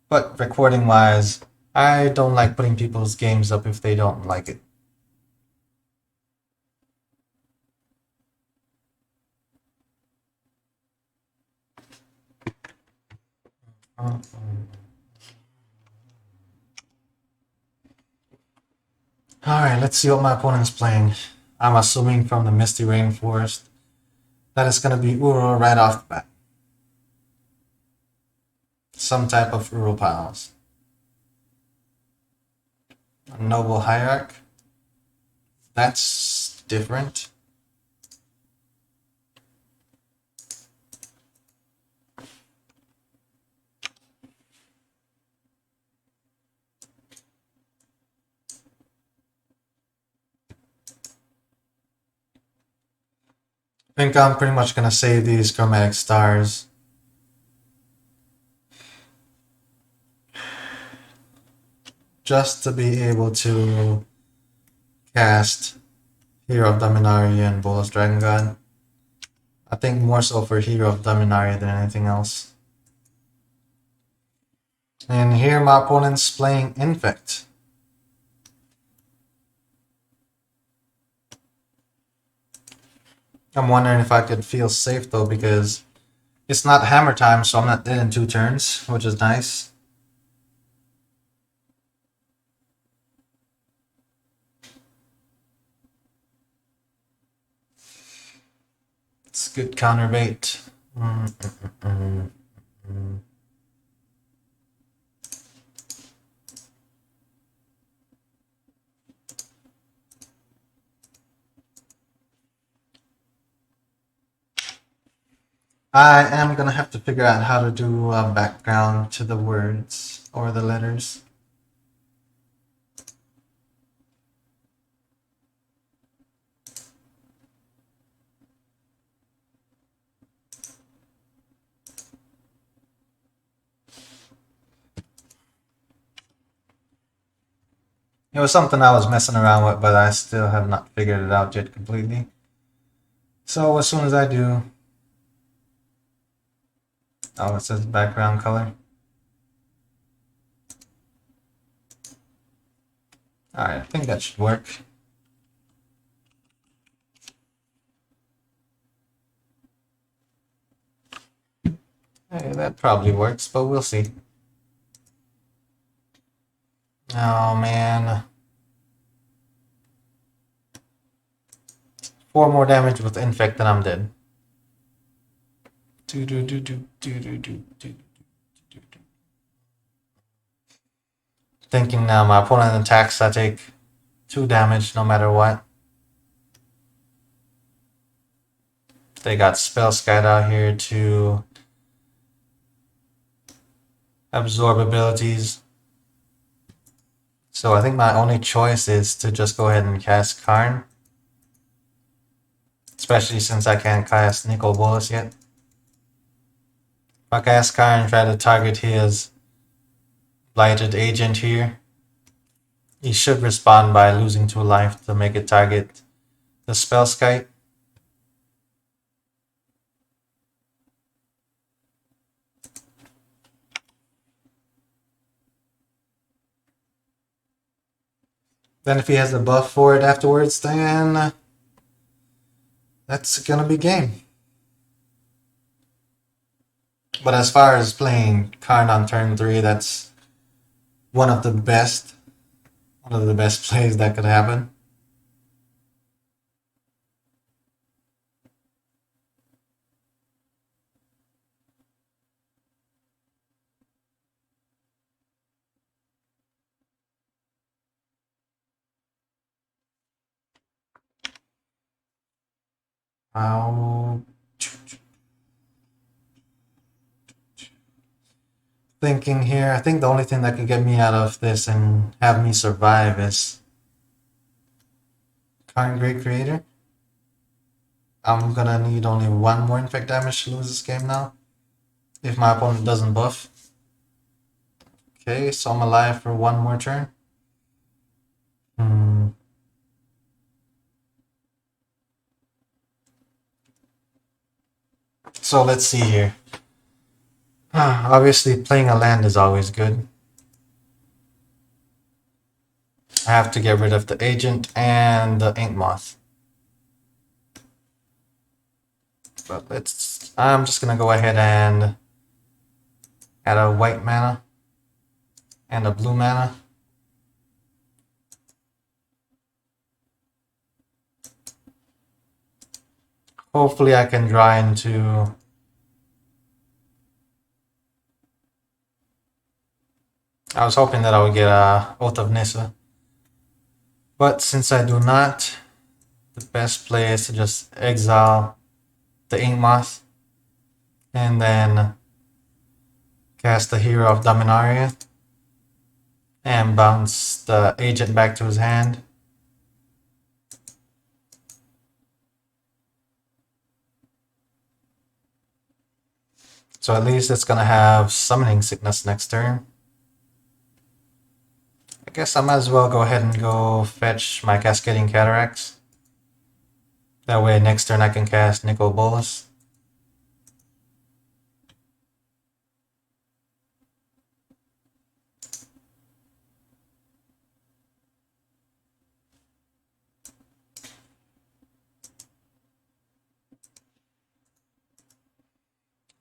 But recording wise, I don't like putting people's games up if they don't like it. Alright, let's see what my opponent's playing. I'm assuming from the Misty Rainforest that it's gonna be Uro right off the bat. Some type of Uro piles. A Noble Hierarch. That's different. I think I'm pretty much gonna save these chromatic stars. Just to be able to cast Hero of Dominaria and Bolas Dragon God. I think more so for Hero of Dominaria than anything else. And here my opponent's playing Infect. I'm wondering if I could feel safe though, because it's not hammer time, so I'm not dead in 2 turns, which is nice. It's good counterbait. I am gonna have to figure out how to do a background to the words or the letters. It was something I was messing around with, but I still have not figured it out yet completely. So as soon as I do... Oh, it says background color. Alright, I think that should work. Hey, that probably works, but we'll see. Oh man. 4 more damage with Infect and I'm dead. Thinking now, my opponent attacks, I take 2 damage no matter what. They got Spell Scat out here to absorb abilities. So I think my only choice is to just go ahead and cast Karn. Especially since I can't cast Nicol Bolas yet. If I cast Karn and try to target his Blighted Agent here, he should respond by losing 2 life to make it target the Spellskite. Then if he has a buff for it afterwards, then that's gonna be game. But as far as playing Karn on turn 3, that's one of the best plays that could happen. Thinking here, I think the only thing that could get me out of this and have me survive is Karn Great Creator. I'm gonna need only 1 more infect damage to lose this game now, if my opponent doesn't buff. Okay, so I'm alive for 1 more turn. So let's see here. Obviously, playing a land is always good. I have to get rid of the agent and the ink moth. But I'm just gonna go ahead and add a white mana and a blue mana. Hopefully I can draw into... I was hoping that I would get a Oath of Nissa. But since I do not, the best play is to just exile the ink moth and then cast the Hero of Dominaria and bounce the agent back to his hand. So at least it's gonna have Summoning Sickness next turn. I guess I might as well go ahead and go fetch my Cascading Cataracts. That way next turn I can cast Nicol Bolas.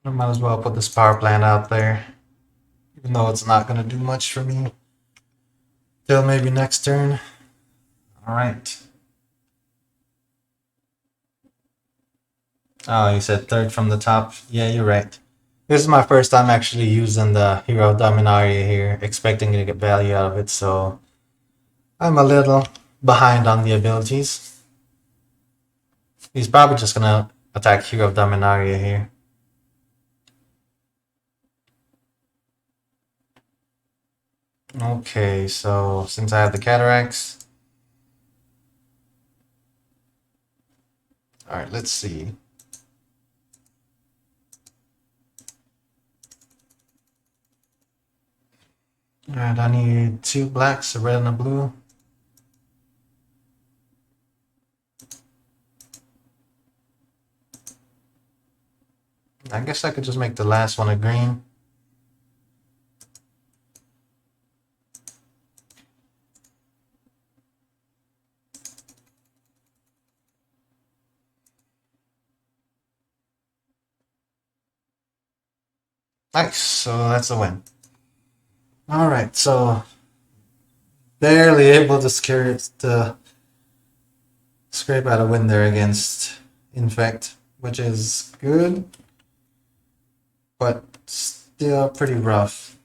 I might as well put this power plant out there, even though it's not going to do much for me. Till maybe next turn. Alright. Oh, you said third from the top? Yeah, you're right. This is my first time actually using the Hero of Dominaria here, expecting to get value out of it, so I'm a little behind on the abilities. He's probably just gonna attack Hero of Dominaria here. Okay, so since I have the Cataracts... Alright, let's see. Alright, I need 2 blacks, a red and a blue. I guess I could just make the last one a green. Nice, so that's a win. Alright, so barely able to scrape out a win there against Infect, which is good, but still pretty rough.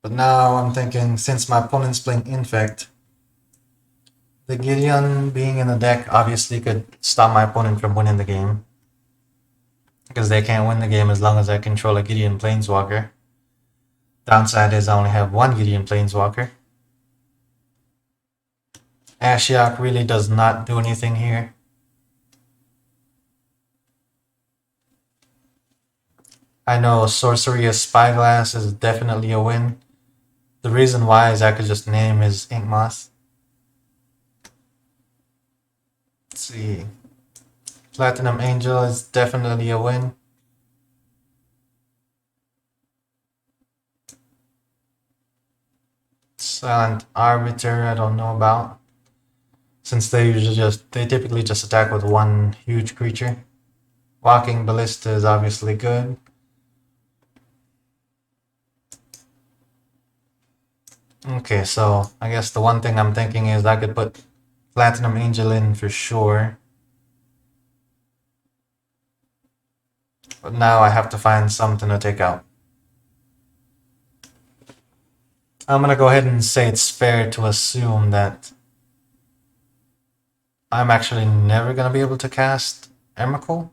But now I'm thinking, since my opponent's playing Infect, the Gideon being in the deck obviously could stop my opponent from winning the game. Because they can't win the game as long as I control a Gideon Planeswalker. Downside is I only have one Gideon Planeswalker. Ashiok really does not do anything here. I know Sorcery of Spyglass is definitely a win. The reason why is I could just name his Ink Moth. Let's see. Platinum Angel is definitely a win. Silent Arbiter, I don't know about. Since they typically just attack with one huge creature. Walking Ballista is obviously good. Okay, so I guess the one thing I'm thinking is I could put Platinum Angel in for sure. But now I have to find something to take out. I'm gonna go ahead and say it's fair to assume that I'm actually never gonna be able to cast Emrakul.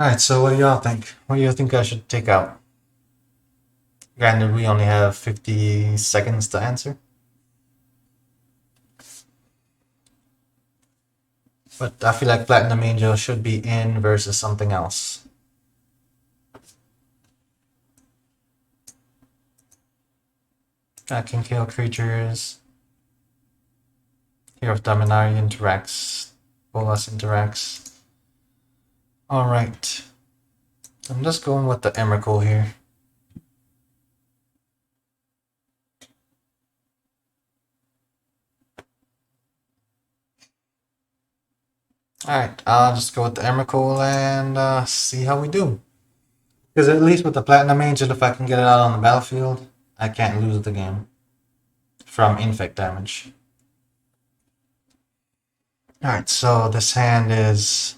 Alright, so what do y'all think? What do you think I should take out? Granted, we only have 50 seconds to answer. But I feel like Platinum Angel should be in versus something else. I can kill creatures. Hero of Dominaria interacts. Bolas interacts. Alright. I'm just going with the Emrakul here. Alright, I'll just go with the Emrakul and see how we do. Because at least with the Platinum Angel, if I can get it out on the battlefield, I can't lose the game from Infect damage. Alright, so this hand is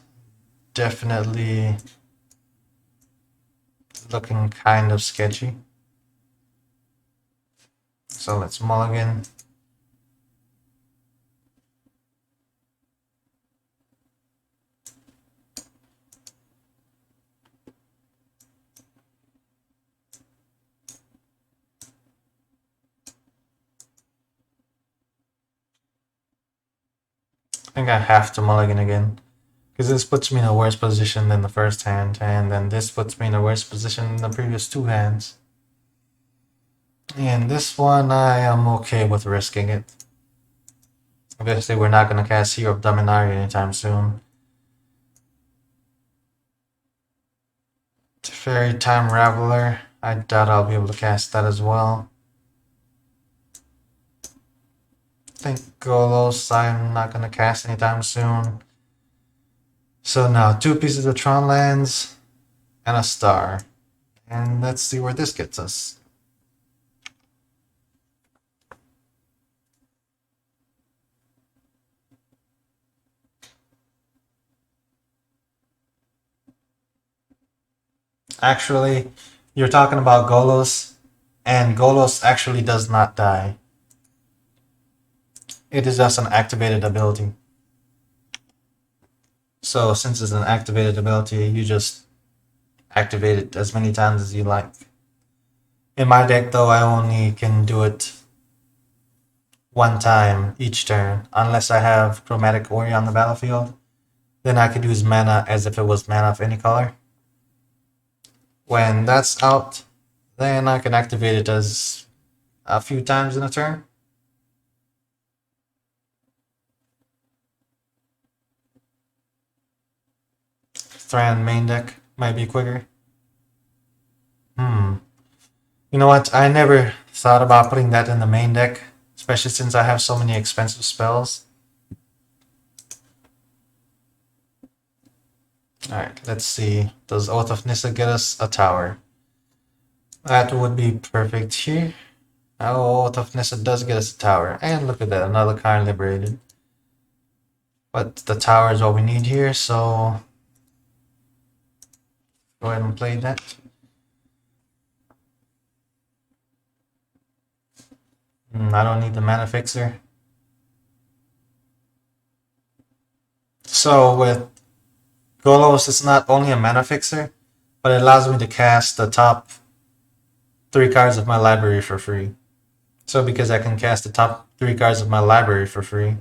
definitely looking kind of sketchy. So let's mulligan. I think I have to mulligan again. Because this puts me in a worse position than the first hand, and then this puts me in a worse position than the previous two hands. And this one, I am okay with risking it. Obviously, we're not going to cast Hero of Dominaria anytime soon. Fairy Time Raveler, I doubt I'll be able to cast that as well. I think Golos, I'm not going to cast anytime soon. So now, 2 pieces of Tron lands and a star. And let's see where this gets us. Actually, you're talking about Golos, and Golos actually does not die. It is just an activated ability. So since it's an activated ability, you just activate it as many times as you like. In my deck though, I only can do it one time each turn, unless I have Chromatic Ori on the battlefield. Then I could use mana as if it was mana of any color. When that's out, then I can activate it as a few times in a turn. Thran main deck might be quicker. You know what? I never thought about putting that in the main deck, especially since I have so many expensive spells. Alright, let's see. Does Oath of Nissa get us a tower? That would be perfect here. Oh, Oath of Nissa does get us a tower. And look at that, another card liberated. But the tower is what we need here, so go ahead and play that. I don't need the mana fixer. So with Golos, it's not only a mana fixer, but it allows me to cast the top 3 cards of my library for free. So because I can cast the top 3 cards of my library for free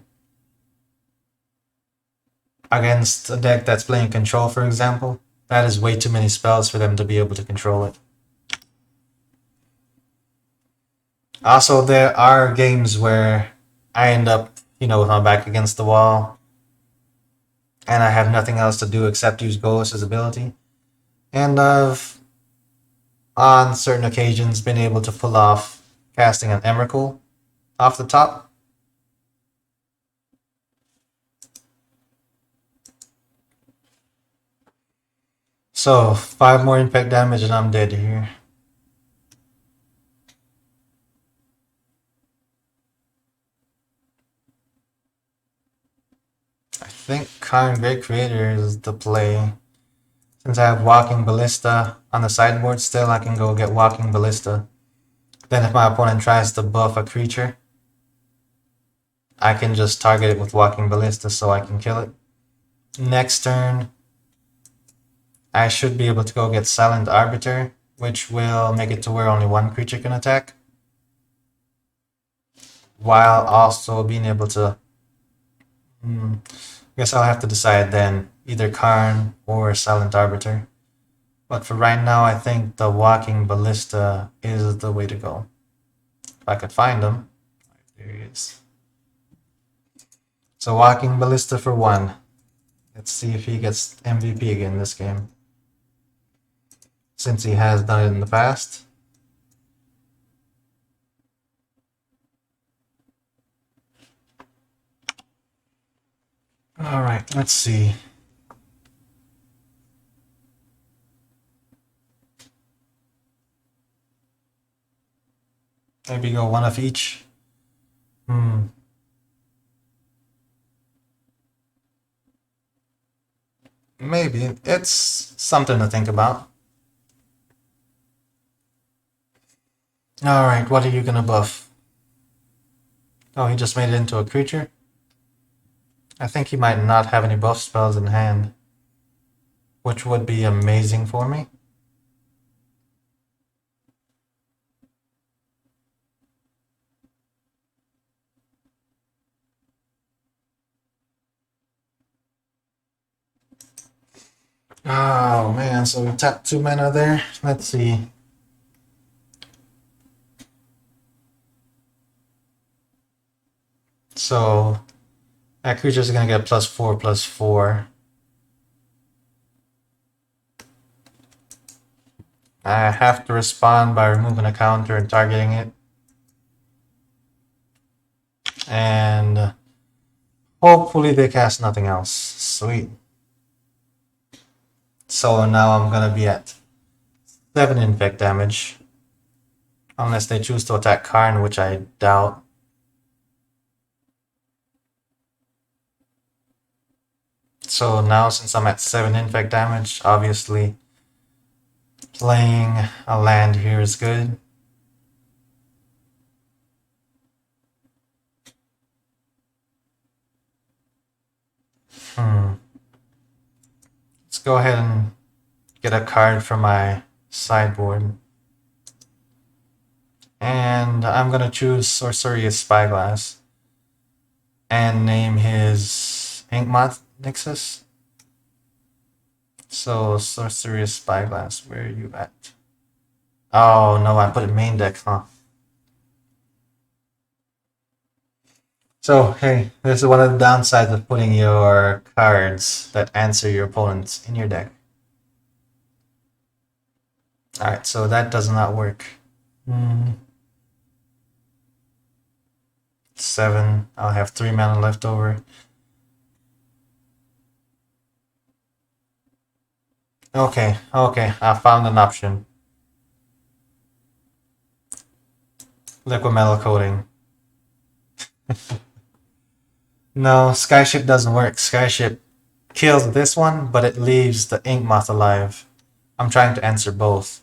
against a deck that's playing control, for example, that is way too many spells for them to be able to control it. Also, there are games where I end up, with my back against the wall, and I have nothing else to do except use Golos' ability. And I've, on certain occasions, been able to pull off casting an Emrakul off the top. So, 5 more impact damage and I'm dead here. I think Karn Great Creator is the play. Since I have Walking Ballista on the sideboard still, I can go get Walking Ballista. Then if my opponent tries to buff a creature, I can just target it with Walking Ballista so I can kill it. Next turn, I should be able to go get Silent Arbiter, which will make it to where only 1 creature can attack, while also being able to Guess I'll have to decide then, either Karn or Silent Arbiter. But for right now, I think the Walking Ballista is the way to go. If I could find him. There he is. So Walking Ballista for 1. Let's see if he gets MVP again this game. Since he has done it in the past. Alright, let's see. Maybe go one of each. Maybe. It's something to think about. Alright, what are you gonna buff? Oh, he just made it into a creature? I think he might not have any buff spells in hand. Which would be amazing for me. Oh man, so we tapped 2 mana there. Let's see. So that creature's gonna get +4/+4. I have to respond by removing a counter and targeting it. And hopefully they cast nothing else. Sweet. So now I'm gonna be at 7 infect damage. Unless they choose to attack Karn, which I doubt. So now since I'm at 7 infect damage, obviously playing a land here is good. Let's go ahead and get a card from my sideboard. And I'm gonna choose Sorcerious Spyglass and name his Inkmoth Nixus. So Sorcerious Spyglass, where are you at? Oh no, I put it main deck, huh? So hey, this is one of the downsides of putting your cards that answer your opponents in your deck. Alright, so that does not work. 7. I'll have 3 mana left over. Okay, I found an option. Liquid metal coating. No, Skyship doesn't work. Skyship kills this one, but it leaves the ink moth alive. I'm trying to answer both.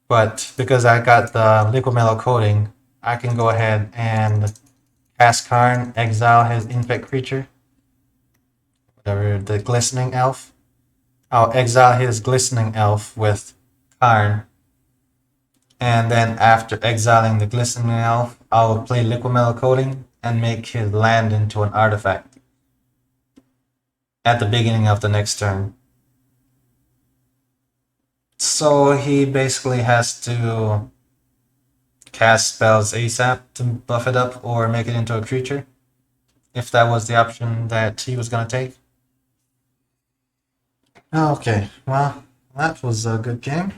But because I got the liquid metal coating, I can go ahead and cast Karn, exile his infect creature. Whatever, the glistening elf. I'll exile his glistening elf with Karn. And then after exiling the glistening elf, I'll play liquid metal coating and make his land into an artifact at the beginning of the next turn. So he basically has to cast spells ASAP to buff it up or make it into a creature, if that was the option that he was going to take. Okay, well, that was a good game.